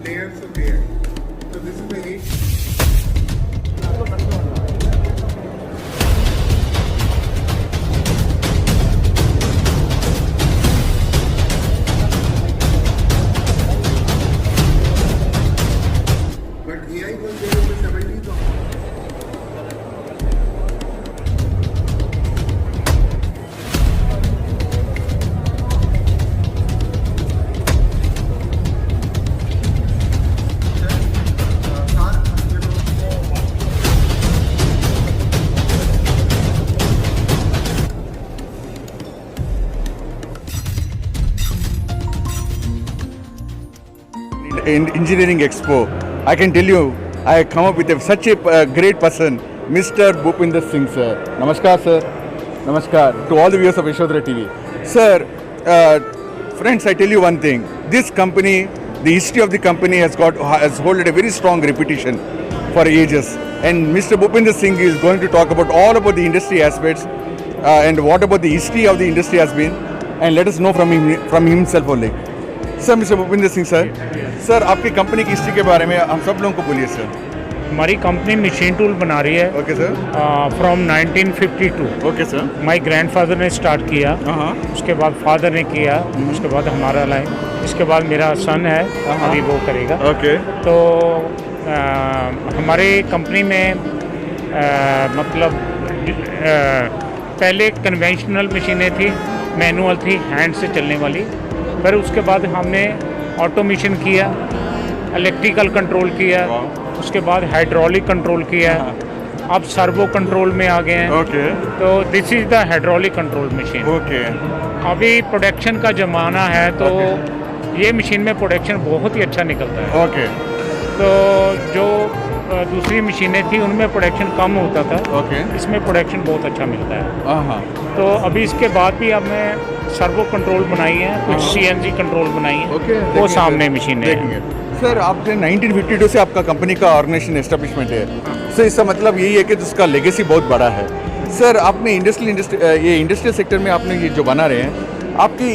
layers of air. So this is the heat. But AI was there in the 70s also. In Engineering Expo, I can tell you, I come up with such a great person, Mr. Bhupinder Singh, sir. Namaskar, sir. Namaskar to all the viewers of Yashodhara TV. Sir, friends, I tell you one thing. This company, the history of the company has holded a very strong reputation for ages. And Mr. Bhupinder Singh is going to talk about all about the industry aspects and what about the history of the industry has been. And let us know from himself only. Sir mister Bhupinder Singh sir, sir आपकी company की history के बारे में हम सब लोगों को बोलिए सर। हमारी कंपनी मशीन टूल बना रही है। Okay sir. From 1952। Okay sir. My grandfather ने स्टार्ट किया, उसके बाद फादर ने किया, उसके बाद हमारा लाइन, इसके बाद मेरा सन है, अभी वो करेगा। ओके। तो हमारे कंपनी में मतलब पहले कन्वेंशनल मशीनें थी, मैनुअल थी, हैंड से चलने वाली। फिर उसके बाद हमने ऑटोमेशन किया, इलेक्ट्रिकल कंट्रोल किया, उसके बाद हाइड्रोलिक कंट्रोल किया, अब सर्वो कंट्रोल में आ गए हैं। ओके। तो this is the hydraulic control machine. Okay. अभी प्रोडक्शन का ज़माना है, तो ये मशीन में प्रोडक्शन बहुत ही अच्छा निकलता है। ओके। तो जो दूसरी मशीनें थी उनमें प्रोडक्शन कम होता था। ओके। इसमें प्रोडक्शन बहुत अच्छा मिलता है। हाँ। तो अभी इसके बाद भी हमने सर्वो कंट्रोल बनाई है, कुछ CNC कंट्रोल बनाई है। ओके। वो सामने मशीनें हैं। सर आपने 1952 से आपका कंपनी का ऑर्गेनाइजेशन एस्टेब्लिशमेंट है, सर इसका मतलब यही है कि जिसका लेगेसी बहुत बड़ा है। सर आपने इंडस्ट्रियल सेक्टर में आपने ये जो बना रहे हैं, आपकी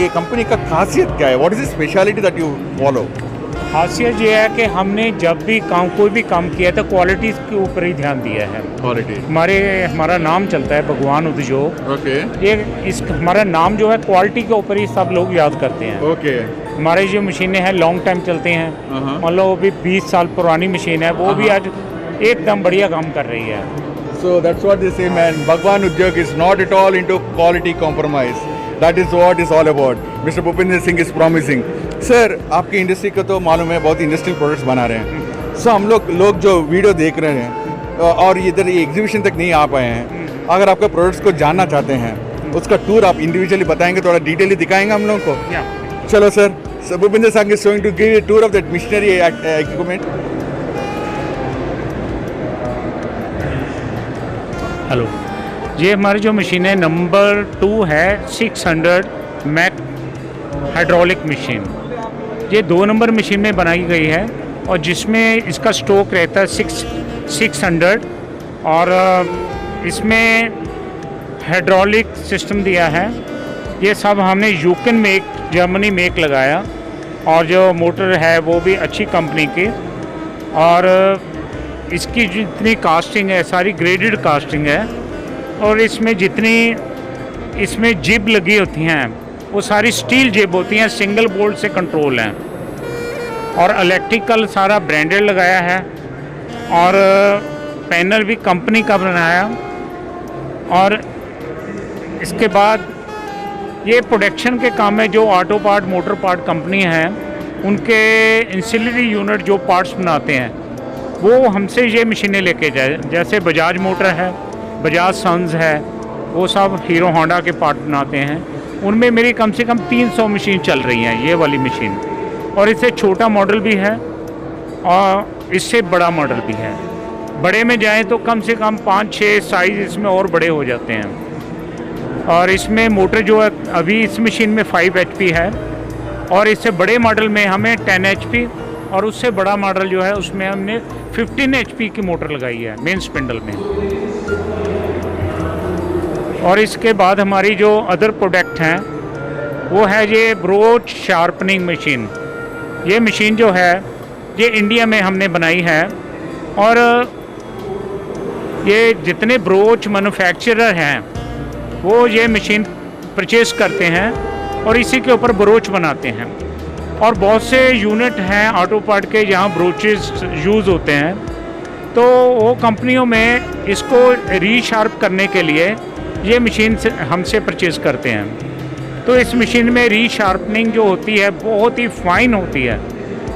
ये कंपनी का खासियत क्या है? What is the speciality that you follow? खासियत ये है कि हमने जब भी कोई भी काम किया था क्वालिटी के ऊपर ही ध्यान दिया है। क्वालिटी हमारा नाम चलता है भगवान उद्योग। ओके। ये हमारा नाम जो है क्वालिटी के ऊपर ही सब लोग याद करते हैं। ओके। हमारी जो मशीनें हैं लॉन्ग टाइम चलती हैं, मान लो अभी 20 साल पुरानी मशीन है, वो भी आज एकदम बढ़िया काम कर रही है। So that's what they say, man. Bhagwan Udyog is not at all into quality compromise. That is what is all about. Mr. Bhupinder Singh is promising. Sir आपकी इंडस्ट्री को तो मालूम है, बहुत इंडस्ट्रियल प्रोडक्ट्स बना रहे हैं। सो हम लोग जो वीडियो देख रहे हैं और इधर एग्जीबिशन तक नहीं आ पाए हैं, अगर आपके प्रोडक्ट्स को जानना चाहते हैं, उसका टूर आप इंडिविजुअली बताएंगे, थोड़ा डिटेली दिखाएंगे हम लोगों को? चलो sir, Bhupinder Singh is going to give you a tour of that machinery equipment. Hello, ये हमारी जो मशीन है नंबर 2 है 600 मैक हाइड्रोलिक मशीन। ये 2 नंबर मशीन में बनाई गई है और जिसमें इसका स्टॉक रहता है 600 और इसमें हाइड्रोलिक सिस्टम दिया है। ये सब हमने यूकेन मेक, जर्मनी मेक लगाया और जो मोटर है वो भी अच्छी कंपनी की, और इसकी जितनी कास्टिंग है सारी ग्रेडेड कास्टिंग है, और इसमें जिब लगी होती हैं वो सारी स्टील जिब होती हैं, सिंगल बोल्ट से कंट्रोल हैं, और इलेक्ट्रिकल सारा ब्रांडेड लगाया है, और पैनल भी कंपनी का बनाया। और इसके बाद ये प्रोडक्शन के काम में जो auto part, motor part company हैं, उनके इंसिलरी यूनिट जो पार्ट्स बनाते हैं वो हमसे ये मशीनें लेके जाए। जैसे बजाज मोटर है, बजाज सन्स है, वो सब हीरो होंडा के पार्ट बनाते हैं। उनमें मेरी कम से कम 300 मशीन चल रही हैं, ये वाली मशीन। और इससे छोटा मॉडल भी है और इससे बड़ा मॉडल भी है। बड़े में जाएं तो कम से कम 5-6 साइज़ इसमें और बड़े हो जाते हैं। और इसमें मोटर जो है अभी इस मशीन में 5 HP है, और इससे बड़े मॉडल में हमें 10 HP, और उससे बड़ा मॉडल जो है उसमें हमने 15 HP की मोटर लगाई है मेन स्पिंडल में। और इसके बाद हमारी जो अदर प्रोडक्ट हैं वो है ये ब्रोच शार्पनिंग मशीन। ये मशीन जो है ये इंडिया में हमने बनाई है। और ये जितने ब्रोच मैन्युफैक्चरर हैं वो ये मशीन परचेज़ करते हैं और इसी के ऊपर ब्रोच बनाते हैं। और बहुत से यूनिट हैं ऑटो पार्ट के जहाँ ब्रोचेस यूज़ होते हैं, तो वो कंपनियों में इसको रीशार्प करने के लिए ये मशीन से हमसे परचेज़ करते हैं। तो इस मशीन में रीशार्पनिंग जो होती है बहुत ही फाइन होती है।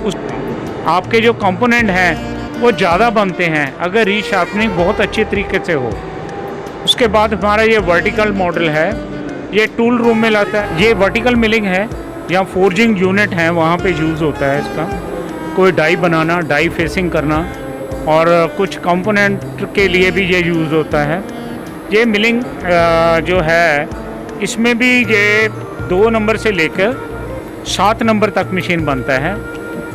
उस आपके जो कंपोनेंट हैं वो ज़्यादा बनते हैं अगर रीशार्पनिंग बहुत अच्छे तरीके से हो। उसके बाद हमारा ये वर्टिकल मॉडल है, ये टूल रूम में लाता है। ये वर्टिकल मिलिंग है, यहाँ फोर्जिंग यूनिट हैं वहाँ पे यूज़ होता है इसका। कोई डाई बनाना, डाई फेसिंग करना, और कुछ कंपोनेंट के लिए भी ये यूज़ होता है। ये मिलिंग जो है इसमें भी ये 2 नंबर से लेकर 7 नंबर तक मशीन बनता है।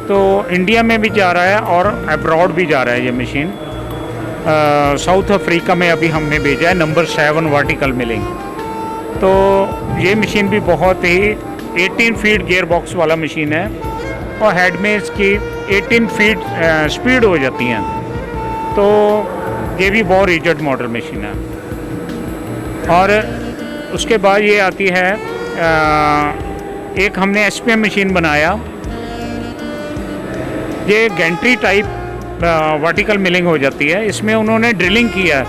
तो इंडिया में भी जा रहा है और अब्रॉड भी जा रहा है ये मशीन। साउथ अफ्रीका में अभी हमने भेजा है नंबर 7 वर्टिकल मिलिंग। तो ये मशीन भी बहुत ही 18 फीट गियर बॉक्स वाला मशीन है और हेड में इसकी 18 फीट स्पीड हो जाती हैं। तो ये भी बहुत रिजिड मॉडल मशीन है। और उसके बाद ये आती है एक हमने SPM मशीन बनाया। ये गैंट्री टाइप वर्टिकल मिलिंग हो जाती है। इसमें उन्होंने ड्रिलिंग किया है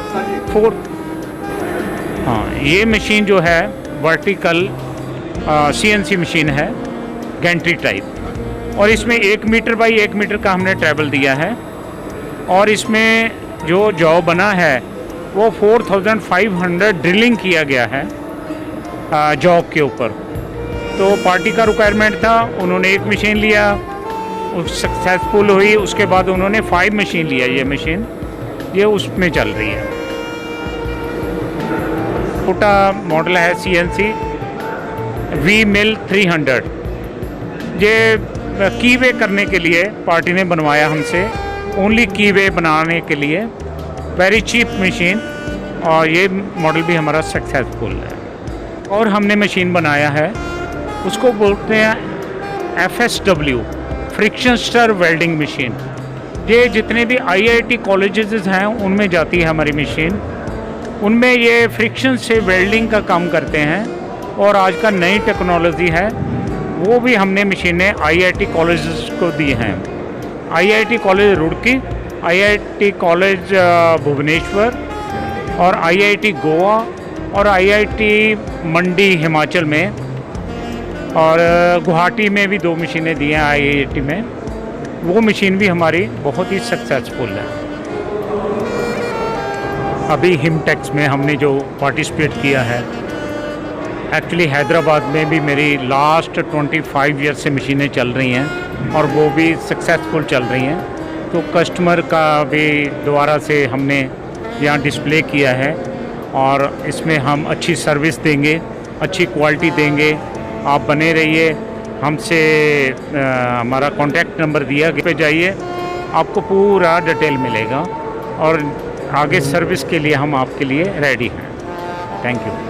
हाँ, ये मशीन जो है वर्टिकल CNC मशीन है गैंट्री टाइप। और इसमें 1 मीटर बाई 1 मीटर का हमने ट्रैवल दिया है। और इसमें जो जॉब बना है वो 4500 ड्रिलिंग किया गया है जॉब के ऊपर। तो पार्टी का रिक्वायरमेंट था, उन्होंने 1 मशीन लिया, सक्सेसफुल हुई। उसके बाद उन्होंने 5 मशीन लिया। ये मशीन ये उसमें चल रही है। छोटा मॉडल है CNC V-Mill 300। ये कीवे करने के लिए पार्टी ने बनवाया हमसे, ओनली कीवे बनाने के लिए। वेरी चीप मशीन, और ये मॉडल भी हमारा सक्सेसफुल है। और हमने मशीन बनाया है, उसको बोलते हैं FSW, friction stir welding machine. ये जितने भी IIT कॉलेजेस हैं उनमें जाती है हमारी मशीन। उनमें ये फ्रिक्शन से वेल्डिंग का काम करते हैं। और आज का नई टेक्नोलॉजी है वो भी हमने मशीनें IIT कॉलेजेस को दी हैं। IIT college Roorkee, IIT college Bhubaneswar, और IIT गोवा, और IIT मंडी हिमाचल में, और गुवाहाटी में भी 2 मशीनें दी हैं IIT में। वो मशीन भी हमारी बहुत ही सक्सेसफुल है। अभी हिमटेक्स में हमने जो पार्टिसिपेट किया है, एक्चुअली हैदराबाद में भी मेरी लास्ट 25 ईयर से मशीनें चल रही हैं और वो भी सक्सेसफुल चल रही हैं। तो कस्टमर का भी दोबारा से हमने यहाँ डिस्प्ले किया है, और इसमें हम अच्छी सर्विस देंगे, अच्छी क्वालिटी देंगे। आप बने रहिए हमसे। हमारा कॉन्टैक्ट नंबर दिया पे जाइए, आपको पूरा डिटेल मिलेगा, और आगे सर्विस के लिए हम आपके लिए रेडी हैं। Thank you.